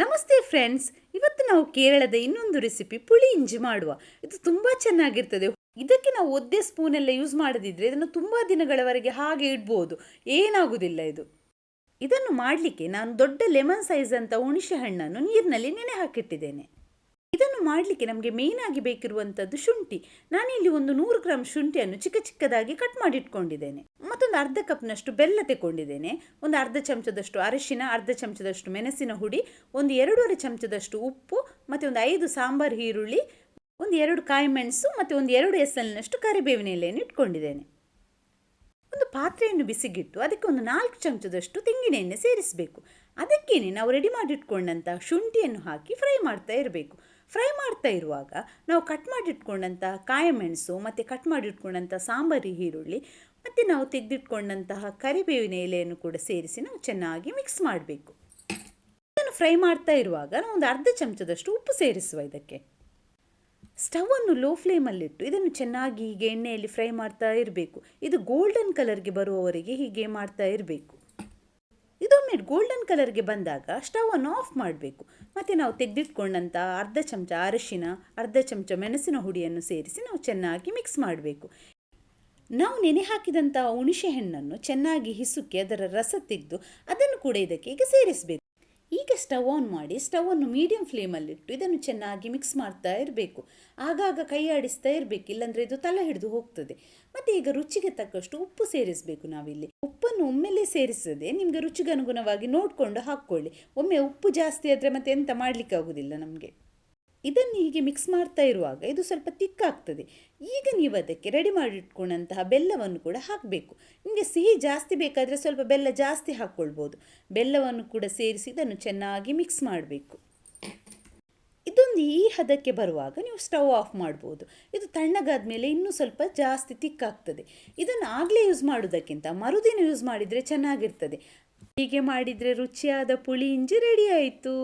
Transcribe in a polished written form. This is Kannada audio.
ನಮಸ್ತೆ ಫ್ರೆಂಡ್ಸ್, ಇವತ್ತು ನಾವು ಕೇರಳದ ಇನ್ನೊಂದು ರೆಸಿಪಿ ಪುಳಿ ಇಂಜಿ ಮಾಡುವ. ಇದು ತುಂಬ ಚೆನ್ನಾಗಿರ್ತದೆ. ಇದಕ್ಕೆ ನಾವು ಒದ್ದೆ ಸ್ಪೂನೆಲ್ಲ ಯೂಸ್ ಮಾಡದಿದ್ರೆ ಇದನ್ನು ತುಂಬ ದಿನಗಳವರೆಗೆ ಹಾಗೆ ಇಡ್ಬೋದು, ಏನಾಗುವುದಿಲ್ಲ ಇದು. ಇದನ್ನು ಮಾಡಲಿಕ್ಕೆ ನಾನು ದೊಡ್ಡ ಲೆಮನ್ ಸೈಜ್ ಅಂತ ಹುಣಸೆ ಹಣ್ಣನ್ನು ನೀರಿನಲ್ಲಿ ನೆನೆ ಹಾಕಿಟ್ಟಿದ್ದೇನೆ. ಇದನ್ನು ಮಾಡಲಿಕ್ಕೆ ನಮಗೆ ಮೇಯ್ನಾಗಿ ಬೇಕಿರುವಂಥದ್ದು ಶುಂಠಿ. ನಾನಿಲ್ಲಿ ಒಂದು 100 ಗ್ರಾಂ ಶುಂಠಿಯನ್ನು ಚಿಕ್ಕ ಚಿಕ್ಕದಾಗಿ ಕಟ್ ಮಾಡಿ ಇಟ್ಕೊಂಡಿದ್ದೇನೆ. ಮತ್ತೊಂದು ಅರ್ಧ ಕಪ್ನಷ್ಟು ಬೆಲ್ಲ ತಗೊಂಡಿದ್ದೇನೆ. ಒಂದು ಅರ್ಧ ಚಮಚದಷ್ಟು ಅರಿಶಿನ, ಅರ್ಧ ಚಮಚದಷ್ಟು ಮೆಣಸಿನ ಹುಡಿ, ಒಂದು 2.5 ಚಮಚದಷ್ಟು ಉಪ್ಪು, ಮತ್ತು ಒಂದು 5 ಸಾಂಬಾರು ಈರುಳ್ಳಿ, ಒಂದು 2 ಕಾಯಿ ಮೆಣಸು, ಮತ್ತು ಒಂದು 2 ಎಸಳಿನಷ್ಟು ಕರಿಬೇವಿನ ಎಲೆಯನ್ನು ಇಟ್ಕೊಂಡಿದ್ದೇನೆ. ಒಂದು ಪಾತ್ರೆಯನ್ನು ಬಿಸಿಗಿಟ್ಟು ಅದಕ್ಕೆ ಒಂದು 4 ಚಮಚದಷ್ಟು ತೆಂಗಿನ ಎಣ್ಣೆ ಸೇರಿಸಬೇಕು. ಅದಕ್ಕೇನೆ ನಾವು ರೆಡಿ ಮಾಡಿಟ್ಕೊಂಡಂಥ ಶುಂಠಿಯನ್ನು ಹಾಕಿ ಫ್ರೈ ಮಾಡ್ತಾ ಇರಬೇಕು. ಫ್ರೈ ಮಾಡ್ತಾ ಇರುವಾಗ ನಾವು ಕಟ್ ಮಾಡಿಟ್ಕೊಂಡಂತಹ ಕಾಯಿ ಮೆಣಸು, ಮತ್ತು ಕಟ್ ಮಾಡಿಟ್ಕೊಂಡಂಥ ಸಾಂಬಾರು ಈರುಳ್ಳಿ, ಮತ್ತು ನಾವು ತೆಗೆದಿಟ್ಕೊಂಡಂತಹ ಕರಿಬೇವಿನ ಎಲೆಯನ್ನು ಕೂಡ ಸೇರಿಸಿ ನಾವು ಚೆನ್ನಾಗಿ ಮಿಕ್ಸ್ ಮಾಡಬೇಕು. ಇದನ್ನು ಫ್ರೈ ಮಾಡ್ತಾ ಇರುವಾಗ ನಾವು ಒಂದು ಅರ್ಧ ಚಮಚದಷ್ಟು ಉಪ್ಪು ಸೇರಿಸುವ. ಇದಕ್ಕೆ ಸ್ಟವನ್ನು ಲೋ ಫ್ಲೇಮಲ್ಲಿಟ್ಟು ಇದನ್ನು ಚೆನ್ನಾಗಿ ಹೀಗೆ ಎಣ್ಣೆಯಲ್ಲಿ ಫ್ರೈ ಮಾಡ್ತಾ ಇರಬೇಕು. ಇದು ಗೋಲ್ಡನ್ ಕಲರ್ಗೆ ಬರುವವರೆಗೆ ಹೀಗೆ ಮಾಡ್ತಾ ಇರಬೇಕು. ಇದೊಮ್ಮೆ ಗೋಲ್ಡನ್ ಕಲರ್ಗೆ ಬಂದಾಗ ಸ್ಟವನ್ನು ಆಫ್ ಮಾಡಬೇಕು. ಮತ್ತು ನಾವು ತೆಗೆದಿಟ್ಕೊಂಡಂಥ ಅರ್ಧ ಚಮಚ ಅರಿಶಿನ, ಅರ್ಧ ಚಮಚ ಮೆಣಸಿನ ಹುಡಿಯನ್ನು ಸೇರಿಸಿ ನಾವು ಚೆನ್ನಾಗಿ ಮಿಕ್ಸ್ ಮಾಡಬೇಕು. ನಾವು ನೆನೆ ಹಾಕಿದಂಥ ಹುಣಸೆ ಹಣ್ಣನ್ನು ಚೆನ್ನಾಗಿ ಹಿಸುಕಿ ಅದರ ರಸ ತೆಗೆದು ಅದನ್ನು ಕೂಡ ಇದಕ್ಕೆ ಈಗ ಸೇರಿಸಬೇಕು. ಈಗ ಸ್ಟವ್ ಆನ್ ಮಾಡಿ ಸ್ಟವನ್ನು ಮೀಡಿಯಂ ಫ್ಲೇಮಲ್ಲಿಟ್ಟು ಇದನ್ನು ಚೆನ್ನಾಗಿ ಮಿಕ್ಸ್ ಮಾಡ್ತಾ ಇರಬೇಕು. ಆಗಾಗ ಕೈ ಆಡಿಸ್ತಾ ಇರಬೇಕು, ಇಲ್ಲಾಂದರೆ ಇದು ತಲೆ ಹಿಡಿದು ಹೋಗ್ತದೆ. ಮತ್ತು ಈಗ ರುಚಿಗೆ ತಕ್ಕಷ್ಟು ಉಪ್ಪು ಸೇರಿಸಬೇಕು. ನಾವಿಲ್ಲಿ ಉಪ್ಪನ್ನು ಒಮ್ಮೆಲೇ ಸೇರಿಸದೆ ನಿಮಗೆ ರುಚಿಗೆ ಅನುಗುಣವಾಗಿ ನೋಡಿಕೊಂಡು ಹಾಕ್ಕೊಳ್ಳಿ. ಒಮ್ಮೆ ಉಪ್ಪು ಜಾಸ್ತಿ ಆದರೆ ಮತ್ತೆ ಎಂತ ಮಾಡಲಿಕ್ಕೆ ಆಗೋದಿಲ್ಲ ನಮಗೆ. ಇದನ್ನು ಹೀಗೆ ಮಿಕ್ಸ್ ಮಾಡ್ತಾ ಇರುವಾಗ ಇದು ಸ್ವಲ್ಪ ತಿಕ್ಕಾಗ್ತದೆ. ಈಗ ನೀವು ಅದಕ್ಕೆ ರೆಡಿ ಮಾಡಿಟ್ಕೊಂಡಂತಹ ಬೆಲ್ಲವನ್ನು ಕೂಡ ಹಾಕಬೇಕು. ನಿಮಗೆ ಸಿಹಿ ಜಾಸ್ತಿ ಬೇಕಾದರೆ ಸ್ವಲ್ಪ ಬೆಲ್ಲ ಜಾಸ್ತಿ ಹಾಕ್ಕೊಳ್ಬೋದು. ಬೆಲ್ಲವನ್ನು ಕೂಡ ಸೇರಿಸಿ ಇದನ್ನು ಚೆನ್ನಾಗಿ ಮಿಕ್ಸ್ ಮಾಡಬೇಕು. ಇದೊಂದು ಈ ಹದಕ್ಕೆ ಬರುವಾಗ ನೀವು ಸ್ಟವ್ ಆಫ್ ಮಾಡ್ಬೋದು. ಇದು ತಣ್ಣಗಾದ ಮೇಲೆ ಇನ್ನೂ ಸ್ವಲ್ಪ ಜಾಸ್ತಿ ತಿಕ್ಕಾಗ್ತದೆ. ಇದನ್ನು ಆಗಲೇ ಯೂಸ್ ಮಾಡೋದಕ್ಕಿಂತ ಮರುದಿನ ಯೂಸ್ ಮಾಡಿದರೆ ಚೆನ್ನಾಗಿರ್ತದೆ. ಹೀಗೆ ಮಾಡಿದರೆ ರುಚಿಯಾದ ಪುಳಿ ಇಂಜಿ ರೆಡಿ ಆಯಿತು.